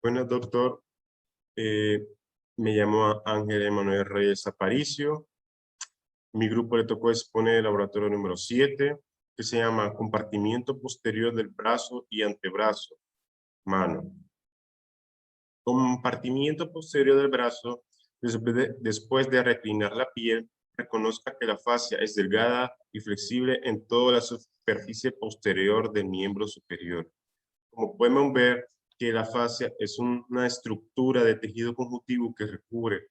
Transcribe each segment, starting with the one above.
Buenas, doctor. Eh, Me llamo Ángel Emanuel Reyes Aparicio. Mi grupo le tocó exponer el laboratorio número 7, que se llama compartimiento posterior del brazo y antebrazo, mano. Compartimiento posterior del brazo, después de reclinar la piel, reconozca que la fascia es delgada y flexible en toda la superficie posterior del miembro superior. Como podemos ver, que la fascia es una estructura de tejido conjuntivo que recubre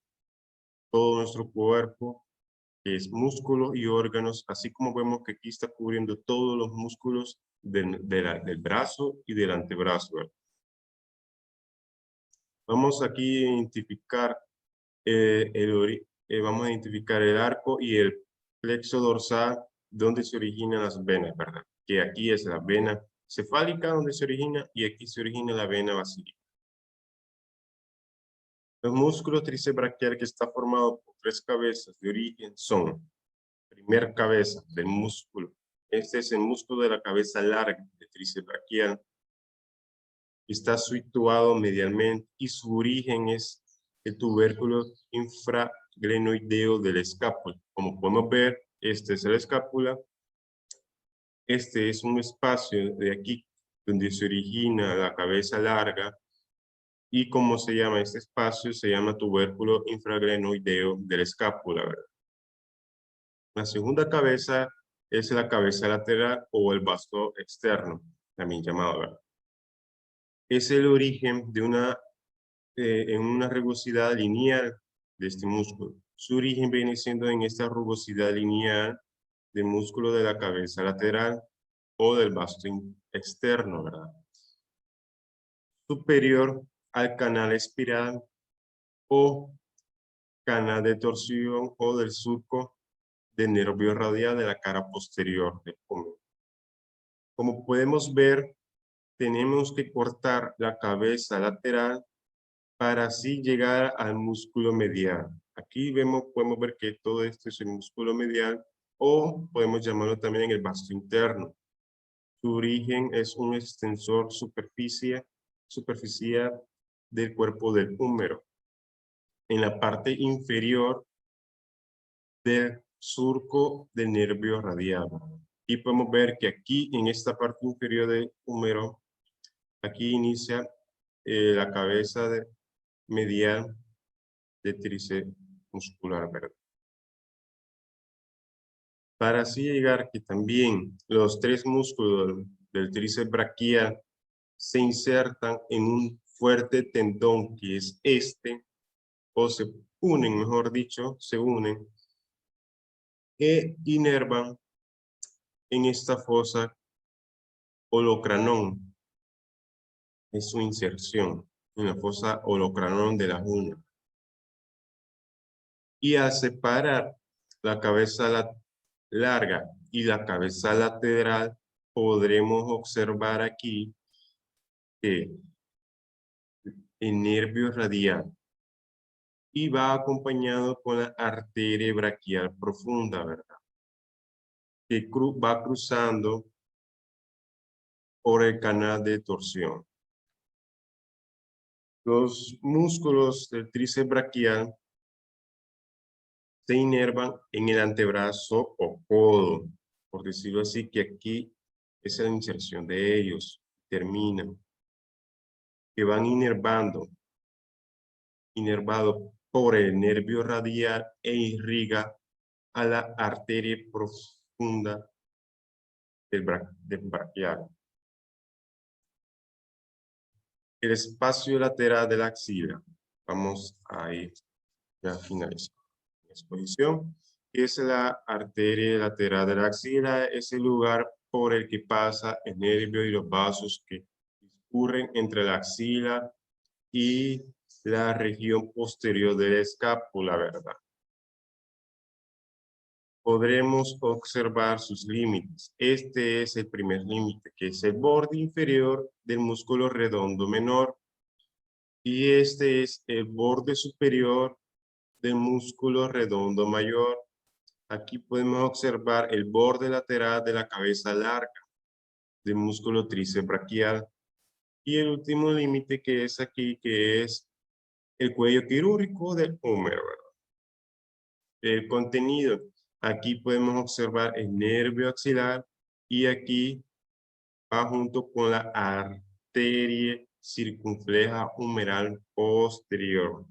todo nuestro cuerpo, que es músculo y órganos, así como vemos que aquí está cubriendo todos los músculos del brazo y del antebrazo, ¿verdad? Vamos aquí a identificar vamos a identificar el arco y el plexo dorsal donde se originan las venas, ¿verdad? Que aquí es la vena cefálica donde se origina y aquí se origina la vena basílica. Los músculos tríceps braquial, que está formado por 3 cabezas de origen, son: primer cabeza del músculo. Este es el músculo de la cabeza larga de tríceps braquial. Está situado medialmente y su origen es el tubérculo infraglenoideo de la escápula. Como podemos ver, este es la escápula. Este es un espacio de aquí donde se origina la cabeza larga. ¿Y cómo se llama este espacio? Se llama tubérculo infraglenoideo de la escápula, ¿verdad? La segunda cabeza es la cabeza lateral o el vasto externo, también llamado, ¿verdad? Es el origen de en una rugosidad lineal de este músculo. Su origen viene siendo en esta rugosidad lineal del músculo de la cabeza lateral o del vasto externo, ¿verdad? Superior al canal espiral o canal de torsión o del surco de nervio radial de la cara posterior del pómulo. Como podemos ver, tenemos que cortar la cabeza lateral para así llegar al músculo medial. Aquí podemos ver que todo esto es el músculo medial o podemos llamarlo también el vasto interno. Su origen es un extensor superficial del cuerpo del húmero. En la parte inferior del surco del nervio radial. Y podemos ver que aquí en esta parte inferior del húmero, aquí inicia la cabeza medial de tríceps muscular, ¿verdad? Para así llegar que también los 3 músculos del tríceps braquial se insertan en un fuerte tendón que es este, o se unen, mejor dicho, se unen, e inervan en esta fosa holocranón. Es su inserción en la fosa holocranón de la uña. Y al separar la cabeza larga y la cabeza lateral, podremos observar aquí que el nervio radial y va acompañado con la arteria braquial profunda, ¿verdad? Que va cruzando por el canal de torsión. Los músculos del tríceps braquial se inervan en el antebrazo o codo, por decirlo así, que aquí es la inserción de ellos, terminan, que van inervado por el nervio radial e irriga a la arteria profunda del braquial. El espacio lateral de la axila, vamos a ir ya finalizando la exposición, es la arteria lateral de la axila, es el lugar por el que pasa el nervio y los vasos que discurren entre la axila y la región posterior de la escápula, ¿verdad? Podremos observar sus límites. Este es el primer límite, que es el borde inferior del músculo redondo menor. Y este es el borde superior del músculo redondo mayor. Aquí podemos observar el borde lateral de la cabeza larga del músculo tríceps braquial. Y el último límite que es aquí, que es el cuello quirúrgico del húmero, ¿verdad? El contenido. Aquí podemos observar el nervio axilar y aquí va junto con la arteria circunfleja humeral posterior.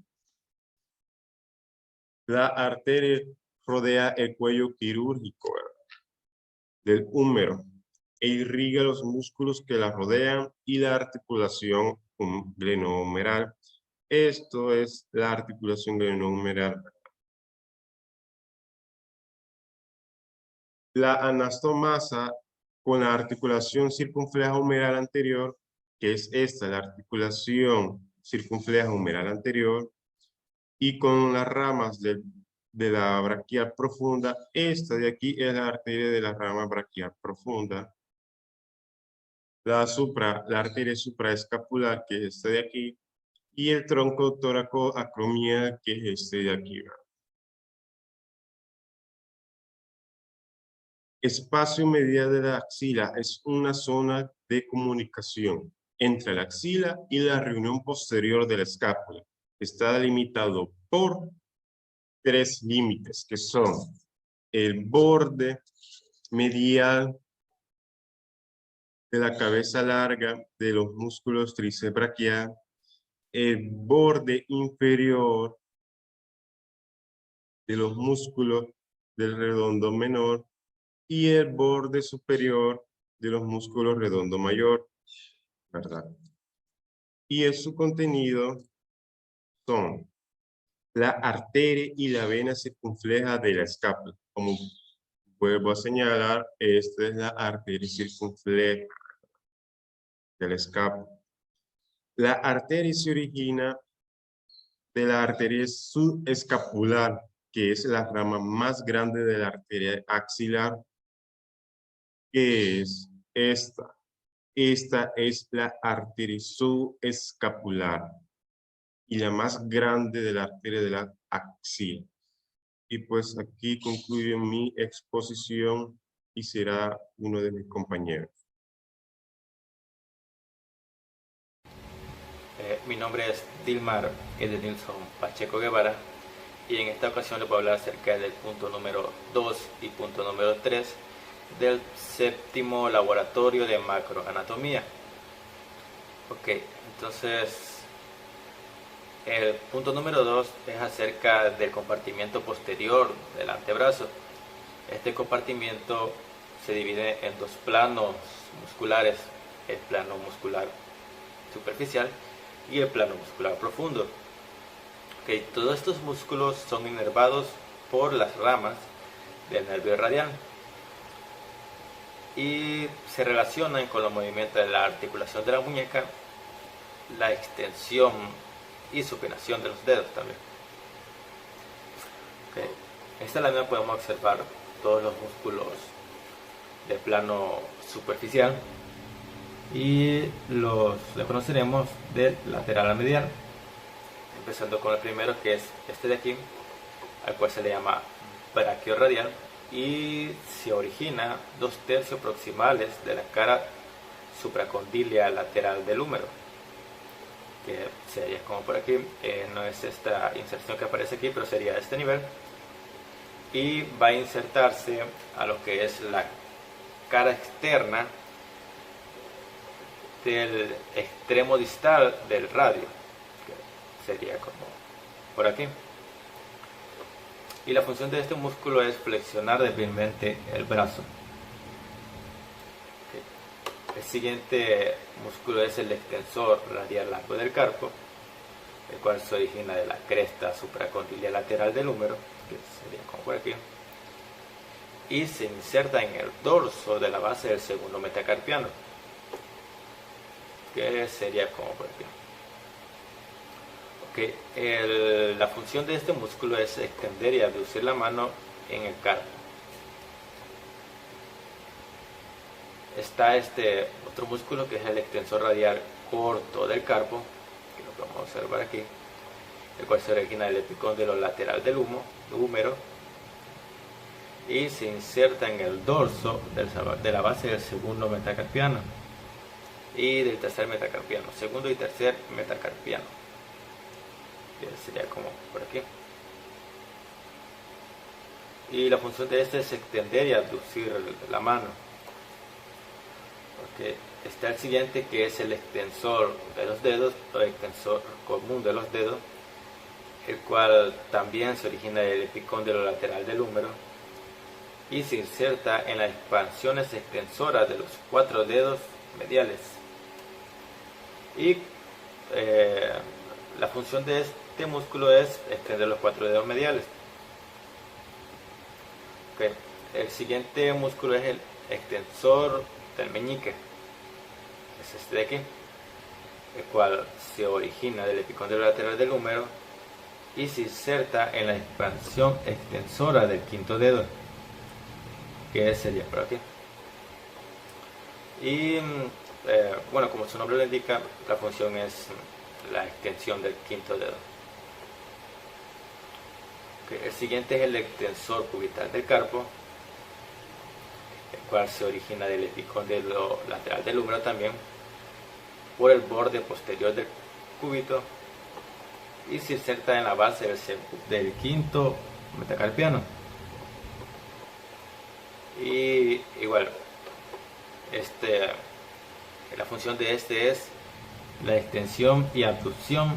La arteria rodea el cuello quirúrgico, ¿verdad?, del húmero e irriga los músculos que la rodean y la articulación glenohumeral. Esto es la articulación glenohumeral. La anastomasa con la articulación circunfleja humeral anterior, que es esta, la articulación circunfleja humeral anterior, y con las ramas de la braquial profunda. Esta de aquí es la arteria de la rama braquial profunda. La arteria supraescapular, que es esta de aquí, y el tronco toracoacromial, que es este de aquí, ¿verdad? Espacio medial de la axila es una zona de comunicación entre la axila y la reunión posterior de la escápula. Está delimitado por 3 límites, que son el borde medial de la cabeza larga de los músculos tríceps braquial, el borde inferior de los músculos del redondo menor y el borde superior de los músculos redondo mayor, ¿verdad? Y en su contenido son la arteria y la vena circunfleja de la escápula. Como vuelvo a señalar, esta es la arteria circunfleja de la escápula. La arteria se origina de la arteria subescapular, que es la rama más grande de la arteria axilar, que es esta. Esta es la arteria subescapular y la más grande de la arteria de la axila. Y pues aquí concluyo mi exposición y será uno de mis compañeros. Mi nombre es Dilmar Edenilson Pacheco Guevara y en esta ocasión les voy a hablar acerca del punto número 2 y punto número 3 del séptimo laboratorio de macroanatomía. Ok, entonces el punto número 2 es acerca del compartimiento posterior del antebrazo. Este compartimiento se divide en 2 planos musculares, el plano muscular superficial y el plano muscular profundo. Okay, todos estos músculos son inervados por las ramas del nervio radial y se relacionan con los movimientos de la articulación de la muñeca, la extensión y supinación de los dedos también. Okay. En esta lámina podemos observar todos los músculos de plano superficial y los conoceremos del lateral a medial, empezando con el primero, que es este de aquí, al cual se le llama braquiorradial y se origina 2/3 proximales de la cara supracondilia lateral del húmero, que sería como por aquí. No es esta inserción que aparece aquí, pero sería a este nivel, y va a insertarse a lo que es la cara externa del extremo distal del radio, que sería como por aquí. Y la función de este músculo es flexionar débilmente el brazo. Okay. El siguiente músculo es el extensor radial largo del carpo, el cual se origina de la cresta supracondilia lateral del húmero, que sería como por aquí, y se inserta en el dorso de la base del segundo metacarpiano, que sería como por aquí. Okay. La función de este músculo es extender y abducir la mano en el carpo. Está este otro músculo, que es el extensor radial corto del carpo, que lo podemos observar aquí, el cual se origina del epicóndilo lateral del húmero y se inserta en el dorso de la base del segundo metacarpiano. y del tercer metacarpiano, segundo y tercer metacarpiano, que sería como por aquí. Y la función de este es extender y abducir la mano, porque está el siguiente, que es el extensor de los dedos, o extensor común de los dedos, el cual también se origina del epicóndilo lateral del húmero y se inserta en las expansiones extensoras de los 4 dedos mediales. Y la función de este músculo es extender los 4 dedos mediales. Okay. El siguiente músculo es el extensor del meñique, es este de aquí, el cual se origina del epicóndilo lateral del húmero y se inserta en la expansión extensora del quinto dedo, que sería por aquí. Y bueno, como su nombre lo indica, la función es la extensión del quinto dedo. Okay. El siguiente es el extensor cubital del carpo, el cual se origina del epicóndilo lateral del húmero también, por el borde posterior del cúbito, y se inserta en la base del quinto metacarpiano. Y igual, la función de este es la extensión y abducción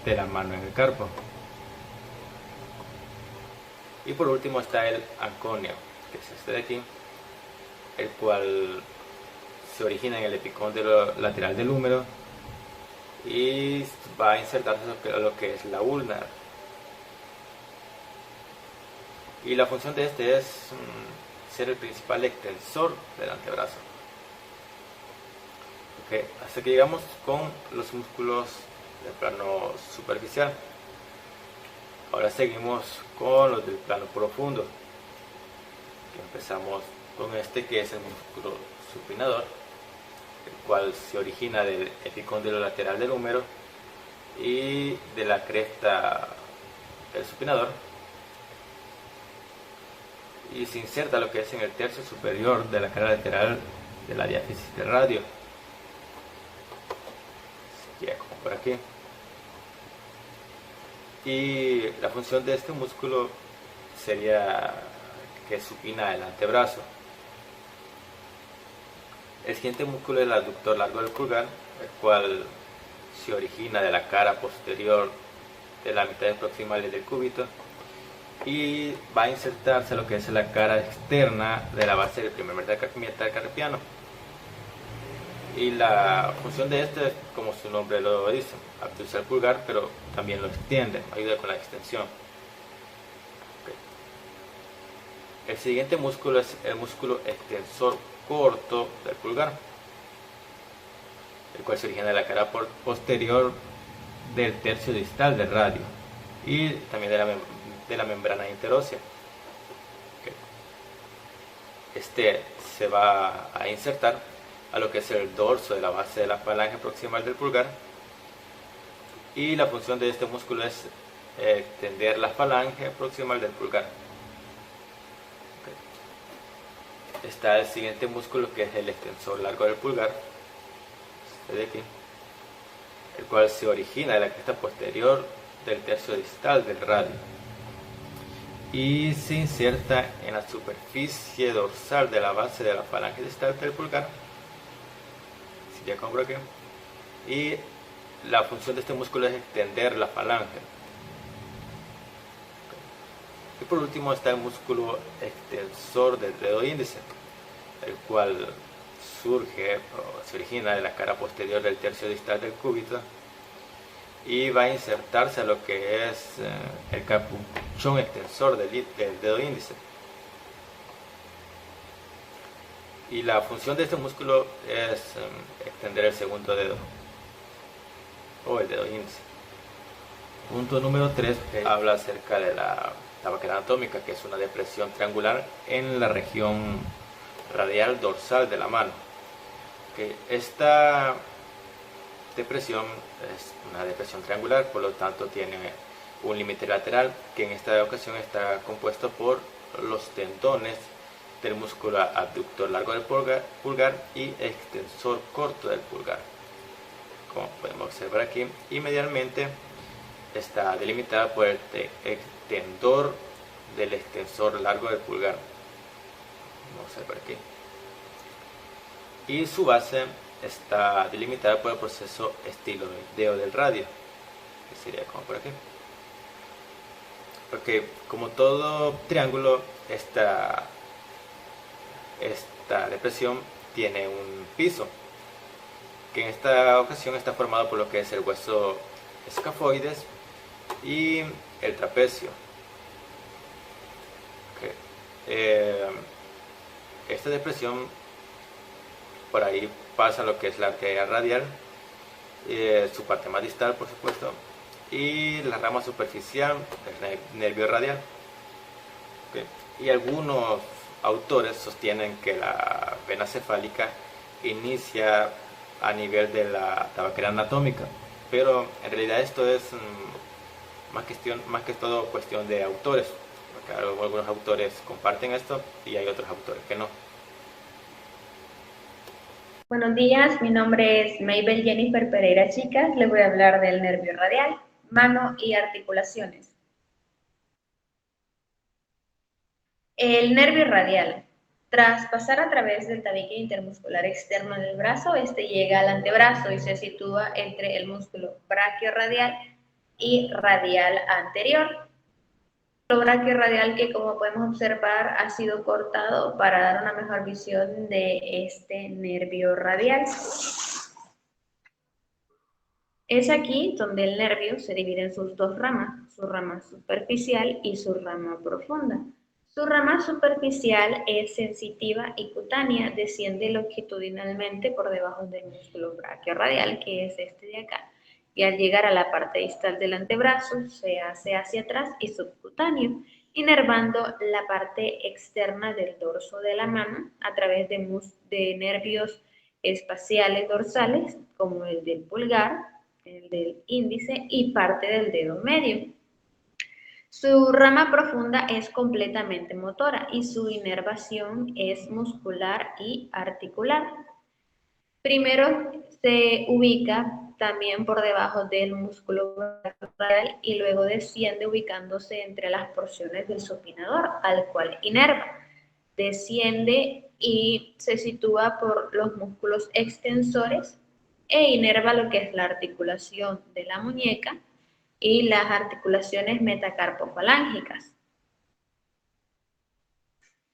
de la mano en el carpo. Y por último está el anconio, que es este de aquí, el cual se origina en el epicóndilo lateral del húmero y va a insertarse lo que es la ulna. Y la función de este es ser el principal extensor del antebrazo. Okay. Hasta que llegamos con los músculos del plano superficial. Ahora seguimos con los del plano profundo. Empezamos con este, que es el músculo supinador, el cual se origina del epicóndilo lateral del húmero y de la cresta del supinador, y se inserta lo que es en el tercio superior de la cara lateral de la diáfisis del radio, como por aquí. Y la función de este músculo sería que supina el antebrazo. El siguiente músculo es el aductor largo del pulgar, el cual se origina de la cara posterior de la mitad proximal del cúbito y va a insertarse lo que es la cara externa de la base del primer metacarpiano. Y la función de este es, como su nombre lo dice, abducir el pulgar, pero también lo extiende, ayuda con la extensión. Okay. El siguiente músculo es el músculo extensor corto del pulgar, el cual se origina de la cara posterior del tercio distal del radio y también de la membrana interósea. Okay. Este se va a insertar a lo que es el dorso de la base de la falange proximal del pulgar, y la función de este músculo es extender la falange proximal del pulgar. Okay. Está el siguiente músculo, que es el extensor largo del pulgar, este de aquí, el cual se origina de la cresta posterior del tercio distal del radio y se inserta en la superficie dorsal de la base de la falange distal del pulgar, ya compro aquí. Y la función de este músculo es extender la falange. Y por último está el músculo extensor del dedo índice, el cual surge o se origina de la cara posterior del tercio distal del cúbito y va a insertarse a lo que es el capuchón extensor del dedo índice. Y la función de este músculo es extender el segundo dedo, o el dedo índice. Punto número 3 habla acerca de la tabaquera anatómica, que es una depresión triangular en la región radial dorsal de la mano. Okay. Esta depresión es una depresión triangular, por lo tanto tiene un límite lateral, que en esta ocasión está compuesto por los tendones del músculo abductor largo del pulgar y extensor corto del pulgar. Como podemos observar aquí, y medialmente está delimitada por el extendor del extensor largo del pulgar. Vamos a ver por aquí. Y su base está delimitada por el proceso estiloideo del radio, que sería como por aquí. Porque como todo triángulo, esta depresión tiene un piso, que en esta ocasión está formado por lo que es el hueso escafoides y el trapecio. Esta depresión, por ahí pasa lo que es la arteria radial, su parte más distal, por supuesto, y la rama superficial del nervio radial. Y algunos autores sostienen que la vena cefálica inicia a nivel de la tabaquera anatómica, pero en realidad esto es más que todo cuestión de autores, porque algunos autores comparten esto y hay otros autores que no. Buenos días, mi nombre es Maybel Jennifer Pereira Chicas, les voy a hablar del nervio radial, mano y articulaciones. El nervio radial. Tras pasar a través del tabique intermuscular externo del brazo, este llega al antebrazo y se sitúa entre el músculo braquiorradial y radial anterior. El braquiorradial que, como podemos observar, ha sido cortado para dar una mejor visión de este nervio radial. Es aquí donde el nervio se divide en sus dos ramas, su rama superficial y su rama profunda. Su rama superficial es sensitiva y cutánea, desciende longitudinalmente por debajo del músculo braquiorradial, que es este de acá, y al llegar a la parte distal del antebrazo se hace hacia atrás y subcutáneo, inervando la parte externa del dorso de la mano a través de nervios espaciales dorsales, como el del pulgar, el del índice y parte del dedo medio. Su rama profunda es completamente motora y su inervación es muscular y articular. Primero se ubica también por debajo del músculo radial y luego desciende ubicándose entre las porciones del supinador, al cual inerva. Desciende y se sitúa por los músculos extensores e inerva lo que es la articulación de la muñeca y las articulaciones metacarpofalángicas.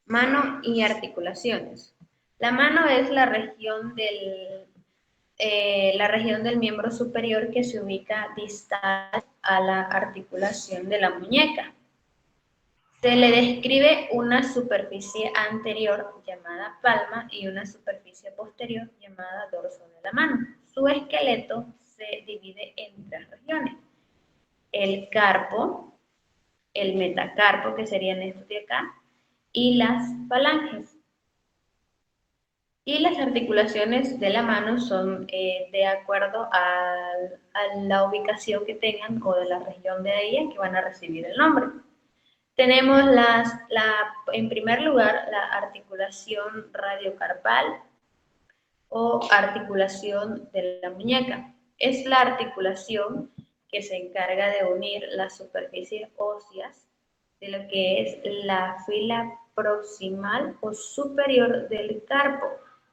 Mano y articulaciones. La mano es la región del miembro superior que se ubica distal a la articulación de la muñeca. Se le describe una superficie anterior llamada palma y una superficie posterior llamada dorso de la mano. Su esqueleto se divide en tres regiones: el carpo, el metacarpo, que serían estos de acá, y las falanges. Y las articulaciones de la mano son de acuerdo a la ubicación que tengan o de la región de ella que van a recibir el nombre. Tenemos en primer lugar la articulación radiocarpal o articulación de la muñeca. Es la articulación que se encarga de unir las superficies óseas de lo que es la fila proximal o superior del carpo,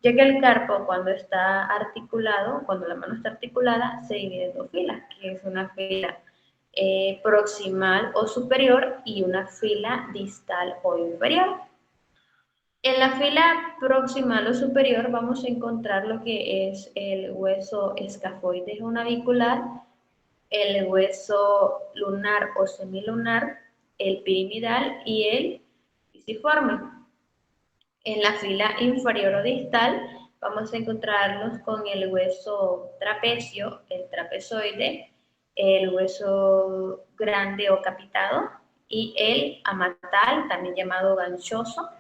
ya que el carpo cuando está articulado, cuando la mano está articulada, se divide en dos filas, que es una fila proximal o superior y una fila distal o inferior. En la fila proximal o superior vamos a encontrar lo que es el hueso escafoides o navicular, el hueso lunar o semilunar, el piramidal y el pisiforme. En la fila inferior o distal vamos a encontrarnos con el hueso trapecio, el trapezoide, el hueso grande o capitado y el amatal, también llamado ganchoso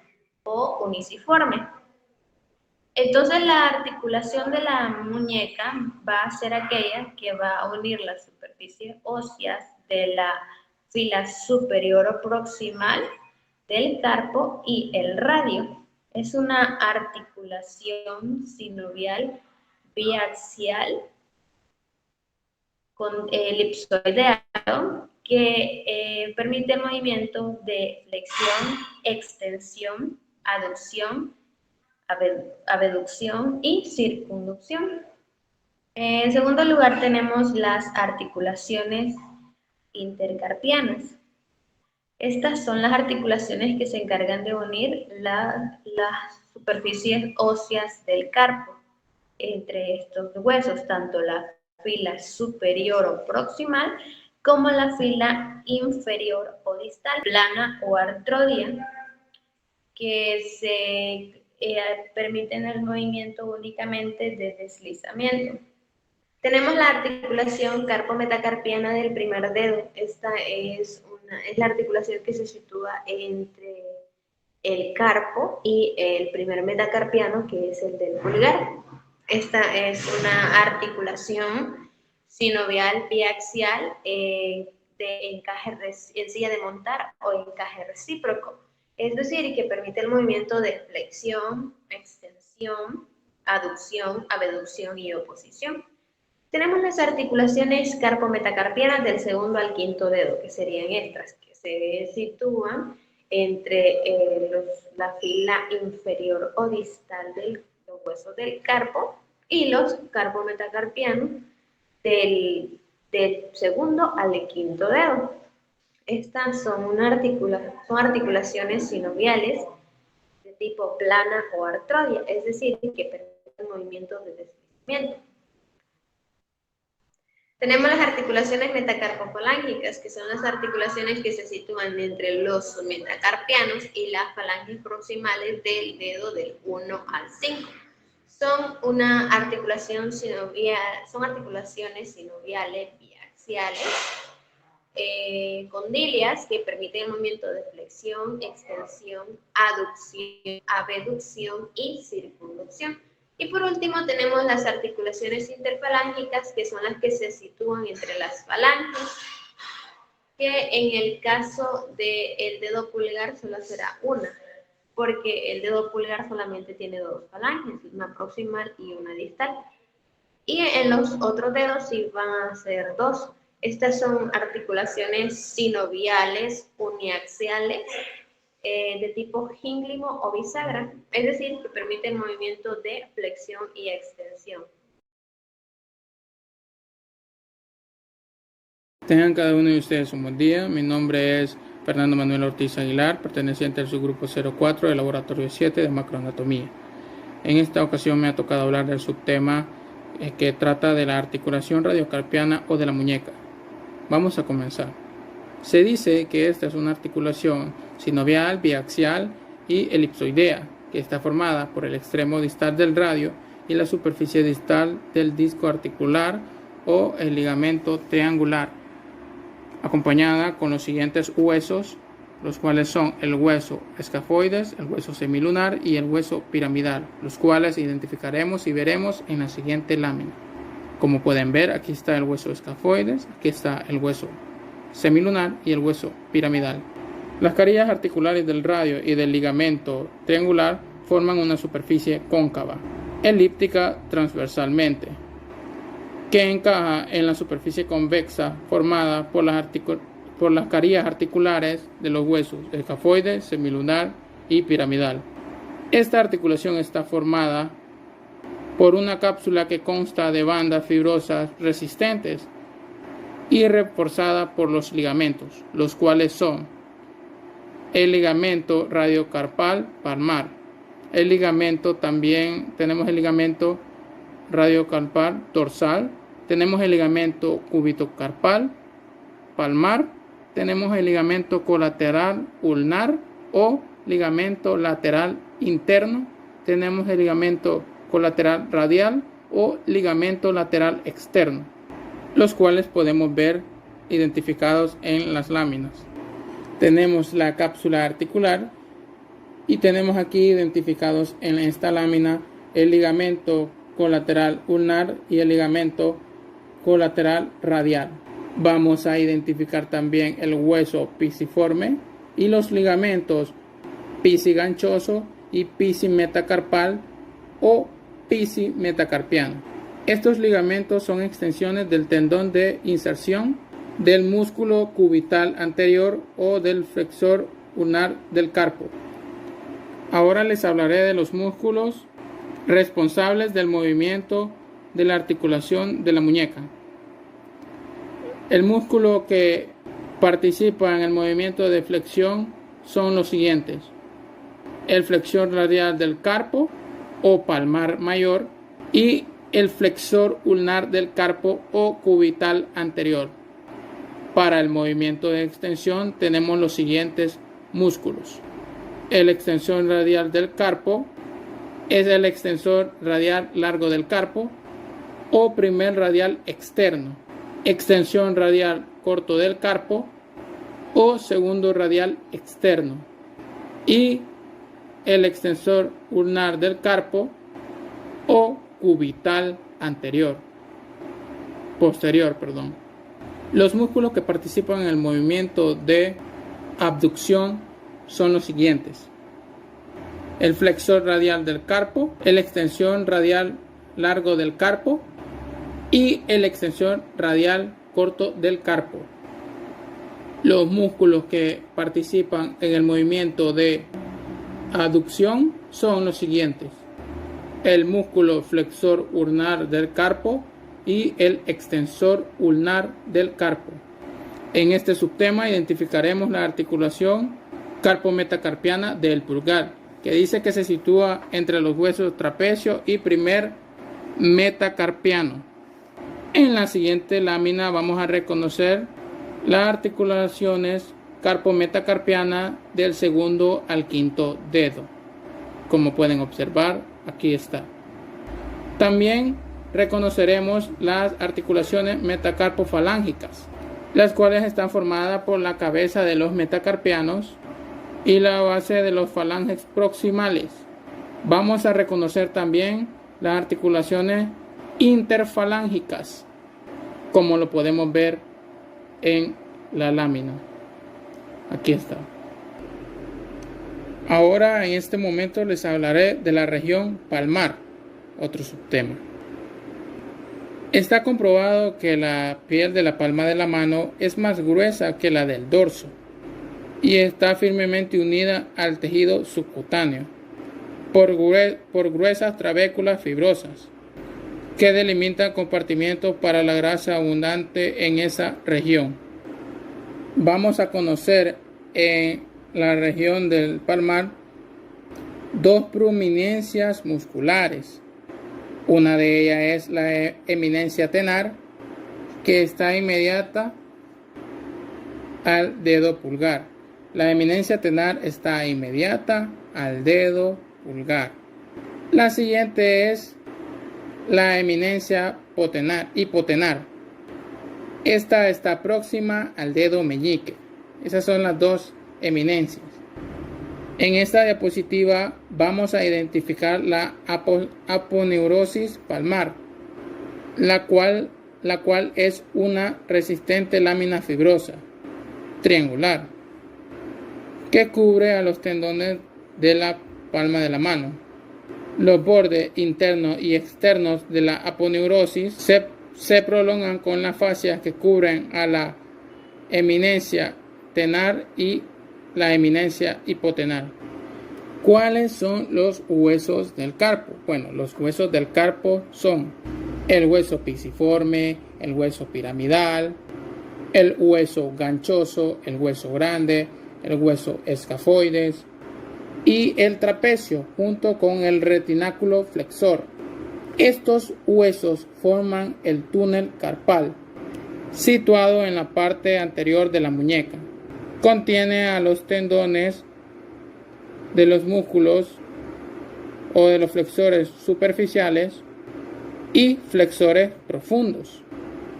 o uniciforme. Entonces la articulación de la muñeca va a ser aquella que va a unir las superficies óseas de la fila superior o proximal del carpo y el radio. Es una articulación sinovial biaxial con elipsoideo que permite el movimiento de flexión, extensión, aducción, abducción y circunducción. En segundo lugar tenemos las articulaciones intercarpianas. Estas son las articulaciones que se encargan de unir las superficies óseas del carpo entre estos huesos, tanto la fila superior o proximal como la fila inferior o distal, plana o artrodia, que se permiten el movimiento únicamente de deslizamiento. Tenemos la articulación carpo-metacarpiana del primer dedo. Esta es la articulación que se sitúa entre el carpo y el primer metacarpiano, que es el del pulgar. Esta es una articulación sinovial biaxial de encaje en silla de montar o encaje recíproco, es decir, que permite el movimiento de flexión, extensión, aducción, abducción y oposición. Tenemos las articulaciones carpo-metacarpianas del segundo al quinto dedo, que serían estas, que se sitúan entre la fila inferior o distal de los huesos del carpo y los carpo-metacarpianos del segundo al quinto dedo. Estas son articulaciones sinoviales de tipo plana o artrodia, es decir, que permiten movimientos de deslizamiento. Tenemos las articulaciones metacarpofalángicas, que son las articulaciones que se sitúan entre los metacarpianos y las falanges proximales del dedo del 1 al 5. Son articulaciones sinoviales biaxiales, condilias, que permiten el movimiento de flexión, extensión, aducción, abducción y circunducción. Y por último tenemos las articulaciones interfalángicas, que son las que se sitúan entre las falanges, que en el caso del dedo pulgar solo será una, porque el dedo pulgar solamente tiene dos falanges, una proximal y una distal. Y en los otros dedos sí van a ser dos. Estas son articulaciones sinoviales uniaxiales de tipo gínglimo o bisagra, es decir, que permiten movimiento de flexión y extensión. Tengan cada uno de ustedes un buen día. Mi nombre es Fernando Manuel Ortiz Aguilar, perteneciente al subgrupo 04 del laboratorio 7 de macroanatomía. En esta ocasión me ha tocado hablar del subtema que trata de la articulación radiocarpiana o de la muñeca. Vamos a comenzar. Se dice que esta es una articulación sinovial, biaxial y elipsoidea, que está formada por el extremo distal del radio y la superficie distal del disco articular o el ligamento triangular, acompañada con los siguientes huesos, los cuales son el hueso escafoides, el hueso semilunar y el hueso piramidal, los cuales identificaremos y veremos en la siguiente lámina. Como pueden ver, aquí está el hueso escafoides, aquí está el hueso semilunar y el hueso piramidal. Las carillas articulares del radio y del ligamento triangular forman una superficie cóncava, elíptica transversalmente, que encaja en la superficie convexa formada por las carillas articulares de los huesos escafoides, semilunar y piramidal. Esta articulación está formada por una cápsula que consta de bandas fibrosas resistentes y reforzada por los ligamentos, los cuales son el ligamento radiocarpal palmar. Tenemos el ligamento radiocarpal dorsal, tenemos el ligamento cúbito-carpal palmar, tenemos el ligamento colateral ulnar o ligamento lateral interno, tenemos el ligamento colateral radial o ligamento lateral externo, los cuales podemos ver identificados en las láminas. Tenemos la cápsula articular y tenemos aquí identificados en esta lámina el ligamento colateral ulnar y el ligamento colateral radial. Vamos a identificar también el hueso pisiforme y los ligamentos pisiganchoso y pisimetacarpal o pisimetacarpiano. Estos ligamentos son extensiones del tendón de inserción del músculo cubital anterior o del flexor ulnar del carpo. Ahora les hablaré de los músculos responsables del movimiento de la articulación de la muñeca. El músculo que participa en el movimiento de flexión son los siguientes: el flexor radial del carpo o palmar mayor y el flexor ulnar del carpo o cubital anterior. Para el movimiento de extensión tenemos los siguientes músculos: el extensor radial del carpo es el extensor radial largo del carpo o primer radial externo, extensión radial corto del carpo o segundo radial externo, y el extensor ulnar del carpo o cubital posterior. Los músculos que participan en el movimiento de abducción son los siguientes: el flexor radial del carpo, el extensión radial largo del carpo y el extensor radial corto del carpo. Los músculos que participan en el movimiento de aducción son los siguientes: el músculo flexor ulnar del carpo y el extensor ulnar del carpo. En este subtema identificaremos la articulación carpo-metacarpiana del pulgar, que dice que se sitúa entre los huesos trapecio y primer metacarpiano. En la siguiente lámina vamos a reconocer las articulaciones carpo-metacarpiana del segundo al quinto dedo. Como pueden observar, aquí está. También reconoceremos las articulaciones metacarpofalángicas, las cuales están formadas por la cabeza de los metacarpianos y la base de los falanges proximales. Vamos a reconocer también las articulaciones interfalángicas, como lo podemos ver en la lámina. Aquí está. Ahora, en este momento, les hablaré de la región palmar, otro subtema. Está comprobado que la piel de la palma de la mano es más gruesa que la del dorso y está firmemente unida al tejido subcutáneo por gruesas trabéculas fibrosas que delimitan compartimientos para la grasa abundante en esa región. Vamos a conocer en la región del palmar dos prominencias musculares. Una de ellas es la eminencia tenar, que está inmediata al dedo pulgar. La eminencia tenar está inmediata al dedo pulgar. La siguiente es la eminencia hipotenar. Esta está próxima al dedo meñique. Esas son las dos eminencias. En esta diapositiva vamos a identificar la aponeurosis palmar, la cual es una resistente lámina fibrosa triangular que cubre a los tendones de la palma de la mano. Los bordes internos y externos de la aponeurosis se prolongan con las fascias que cubren a la eminencia tenar y la eminencia hipotenar. ¿Cuáles son los huesos del carpo? Bueno, los huesos del carpo son el hueso pisiforme, el hueso piramidal, el hueso ganchoso, el hueso grande, el hueso escafoides y el trapecio junto con el retináculo flexor. Estos huesos forman el túnel carpal, situado en la parte anterior de la muñeca. Contiene a los tendones de los músculos o de los flexores superficiales y flexores profundos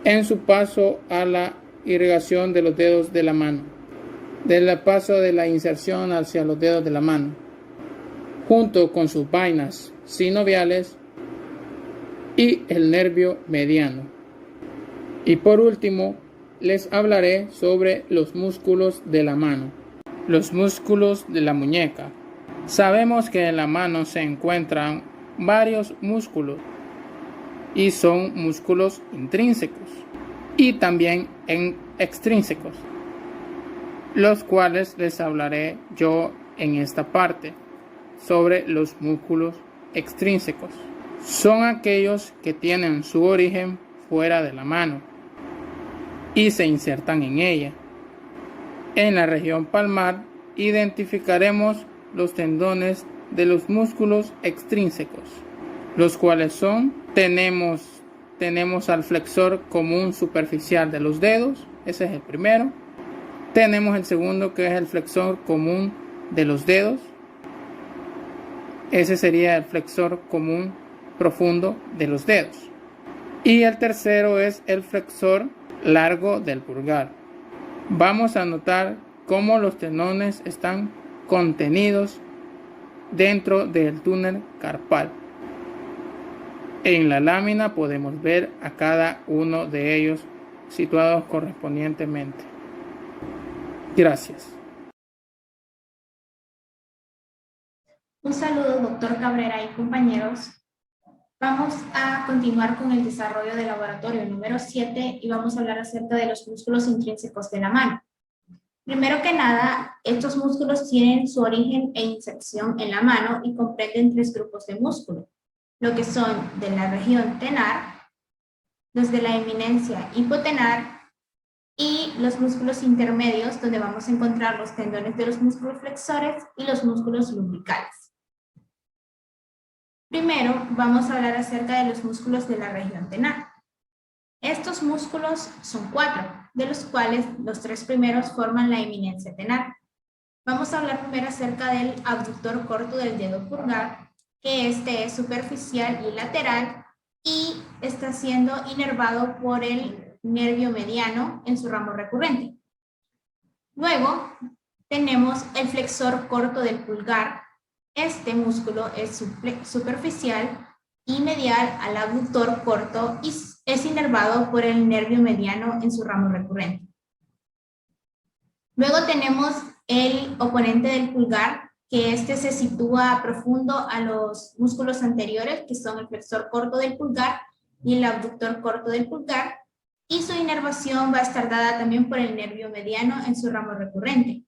en su paso a la irrigación de los dedos de la mano, del paso de la inserción hacia los dedos de la mano, junto con sus vainas sinoviales y el nervio mediano. Y por último, les hablaré sobre los músculos de la mano, los músculos de la muñeca. Sabemos que en la mano se encuentran varios músculos y son músculos intrínsecos y también extrínsecos, los cuales les hablaré yo en esta parte sobre los músculos extrínsecos. Son aquellos que tienen su origen fuera de la mano y se insertan en ella. En la región palmar identificaremos los tendones de los músculos extrínsecos, los cuales son, tenemos al flexor común superficial de los dedos, ese es el primero. Tenemos el segundo, que es el flexor común de los dedos, ese sería el flexor común profundo de los dedos. Y el tercero es el flexor largo del pulgar. Vamos a notar cómo los tendones están contenidos dentro del túnel carpal. En la lámina podemos ver a cada uno de ellos situados correspondientemente. Gracias. Un saludo, doctor Cabrera y compañeros. Vamos a continuar con el desarrollo del laboratorio número 7 y vamos a hablar acerca de los músculos intrínsecos de la mano. Primero que nada, estos músculos tienen su origen e inserción en la mano y comprenden 3 grupos de músculos, lo que son de la región tenar, los de la eminencia hipotenar y los músculos intermedios, donde vamos a encontrar los tendones de los músculos flexores y los músculos lumbricales. Primero, vamos a hablar acerca de los músculos de la región tenar. Estos músculos son 4, de los cuales los 3 primeros forman la eminencia tenar. Vamos a hablar primero acerca del abductor corto del dedo pulgar, que este es superficial y lateral y está siendo inervado por el nervio mediano en su ramo recurrente. Luego tenemos el flexor corto del pulgar. Este músculo es superficial y medial al abductor corto y es inervado por el nervio mediano en su ramo recurrente. Luego tenemos el oponente del pulgar, que este se sitúa profundo a los músculos anteriores, que son el flexor corto del pulgar y el abductor corto del pulgar, y su inervación va a estar dada también por el nervio mediano en su ramo recurrente.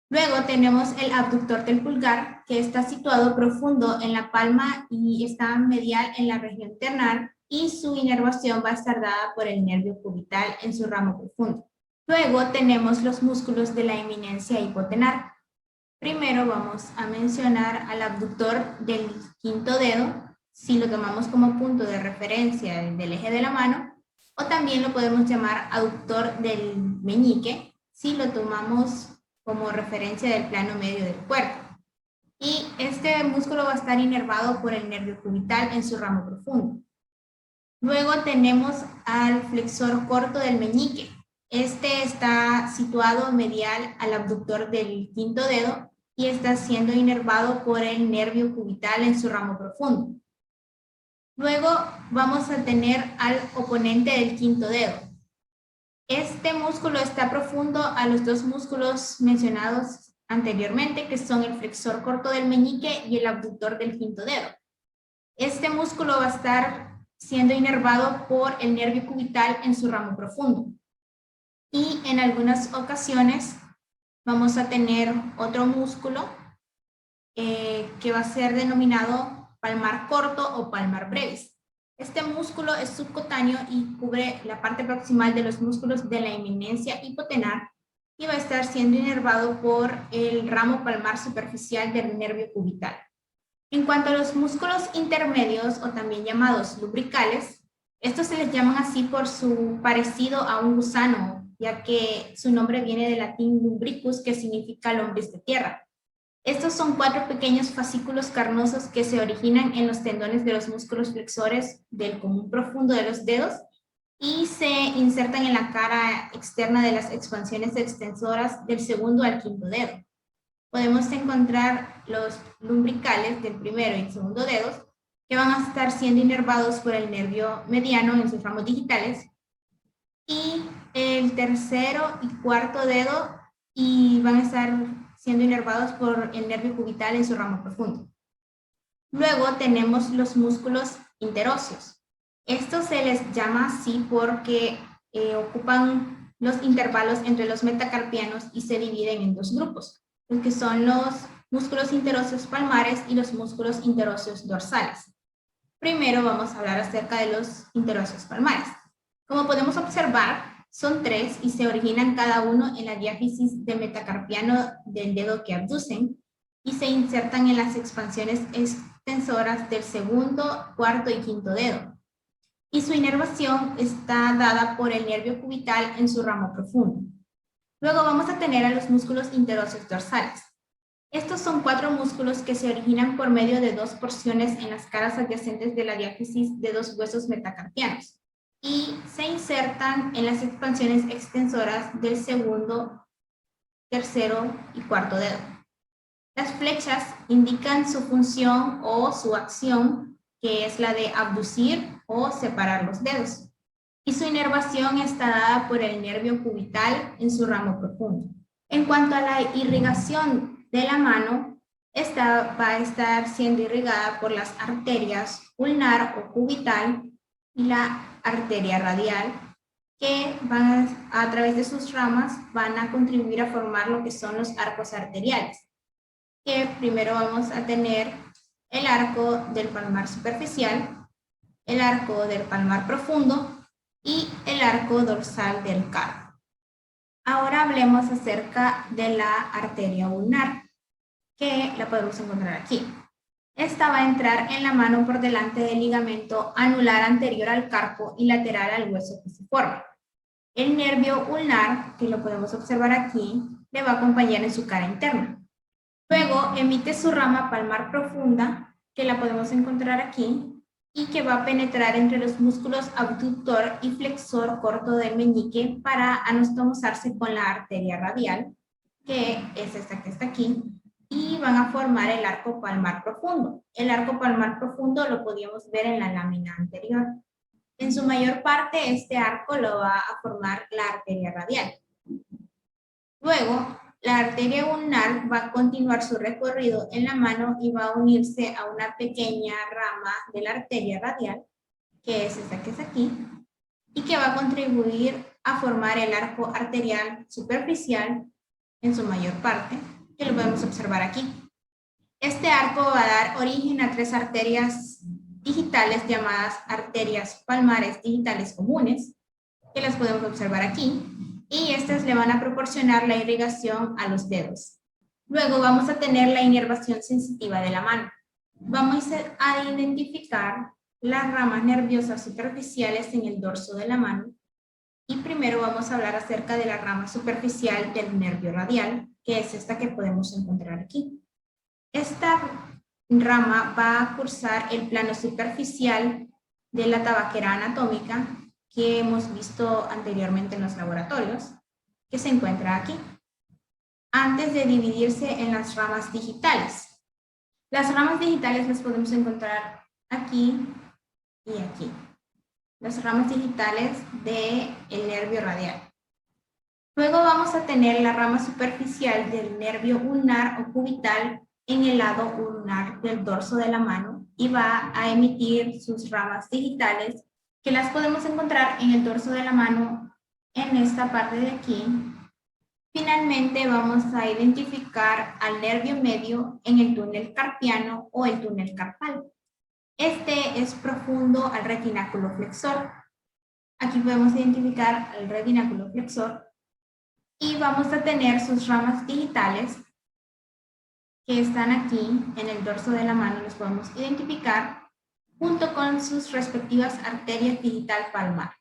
Luego tenemos el abductor del pulgar, que está situado profundo en la palma y está medial en la región ternar, y su inervación va a estar dada por el nervio cubital en su ramo profundo. Luego tenemos los músculos de la eminencia hipotenar. Primero vamos a mencionar al abductor del quinto dedo, si lo tomamos como punto de referencia del eje de la mano, o también lo podemos llamar abductor del meñique, si lo tomamos como referencia del plano medio del cuerpo. Y este músculo va a estar inervado por el nervio cubital en su ramo profundo. Luego tenemos al flexor corto del meñique. Este está situado medial al abductor del quinto dedo y está siendo inervado por el nervio cubital en su ramo profundo. Luego vamos a tener al oponente del quinto dedo. Este músculo está profundo a los 2 músculos mencionados anteriormente, que son el flexor corto del meñique y el abductor del quinto dedo. Este músculo va a estar siendo inervado por el nervio cubital en su ramo profundo. Y en algunas ocasiones vamos a tener otro músculo que va a ser denominado palmar corto o palmar brevis. Este músculo es subcutáneo y cubre la parte proximal de los músculos de la eminencia hipotenar y va a estar siendo inervado por el ramo palmar superficial del nervio cubital. En cuanto a los músculos intermedios o también llamados lumbricales, estos se les llaman así por su parecido a un gusano, ya que su nombre viene del latín lumbricus, que significa lombriz de tierra. Estos son 4 pequeños fascículos carnosos que se originan en los tendones de los músculos flexores del común profundo de los dedos y se insertan en la cara externa de las expansiones extensoras del segundo al quinto dedo. Podemos encontrar los lumbricales del primero y segundo dedos, que van a estar siendo inervados por el nervio mediano en sus ramos digitales, y el tercero y cuarto dedo y van a estar siendo inervados por el nervio cubital en su ramo profundo. Luego tenemos los músculos interóseos. Estos se les llama así porque ocupan los intervalos entre los metacarpianos y se dividen en dos grupos, los que son los músculos interóseos palmares y los músculos interóseos dorsales. Primero vamos a hablar acerca de los interóseos palmares. Como podemos observar, son 3 y se originan cada uno en la diáfisis del metacarpiano del dedo que abducen y se insertan en las expansiones extensoras del segundo, cuarto y quinto dedo. Y su inervación está dada por el nervio cubital en su ramo profundo. Luego vamos a tener a los músculos interóseos dorsales. Estos son 4 músculos que se originan por medio de 2 porciones en las caras adyacentes de la diáfisis de 2 huesos metacarpianos y se insertan en las expansiones extensoras del segundo, tercero y cuarto dedo. Las flechas indican su función o su acción, que es la de abducir o separar los dedos. Y su inervación está dada por el nervio cubital en su ramo profundo. En cuanto a la irrigación de la mano, esta va a estar siendo irrigada por las arterias ulnar o cubital y la arteria radial, que van a través de sus ramas van a contribuir a formar lo que son los arcos arteriales. Que primero vamos a tener el arco del palmar superficial, el arco del palmar profundo y el arco dorsal del carpo. Ahora hablemos acerca de la arteria ulnar, que la podemos encontrar aquí. Esta va a entrar en la mano por delante del ligamento anular anterior al carpo y lateral al hueso que se forma. El nervio ulnar, que lo podemos observar aquí, le va a acompañar en su cara interna. Luego emite su rama palmar profunda, que la podemos encontrar aquí, y que va a penetrar entre los músculos abductor y flexor corto del meñique para anastomosarse con la arteria radial, que es esta que está aquí, y van a formar el arco palmar profundo. El arco palmar profundo lo podíamos ver en la lámina anterior. En su mayor parte, este arco lo va a formar la arteria radial. Luego, la arteria ulnar va a continuar su recorrido en la mano y va a unirse a una pequeña rama de la arteria radial, que es esta que es aquí, y que va a contribuir a formar el arco arterial superficial en su mayor parte, que lo podemos observar aquí. Este arco va a dar origen a 3 arterias digitales llamadas arterias palmares digitales comunes, que las podemos observar aquí, y estas le van a proporcionar la irrigación a los dedos. Luego vamos a tener la inervación sensitiva de la mano. Vamos a identificar las ramas nerviosas superficiales en el dorso de la mano, y primero vamos a hablar acerca de la rama superficial del nervio radial, que es esta que podemos encontrar aquí. Esta rama va a cursar el plano superficial de la tabaquera anatómica que hemos visto anteriormente en los laboratorios, que se encuentra aquí, antes de dividirse en las ramas digitales. Las ramas digitales las podemos encontrar aquí y aquí. Las ramas digitales del nervio radial. Luego vamos a tener la rama superficial del nervio ulnar o cubital en el lado ulnar del dorso de la mano y va a emitir sus ramas digitales, que las podemos encontrar en el dorso de la mano en esta parte de aquí. Finalmente vamos a identificar al nervio medio en el túnel carpiano o el túnel carpal. Este es profundo al retináculo flexor. Aquí podemos identificar al retináculo flexor y vamos a tener sus ramas digitales que están aquí en el dorso de la mano, los podemos identificar junto con sus respectivas arterias digital palmar.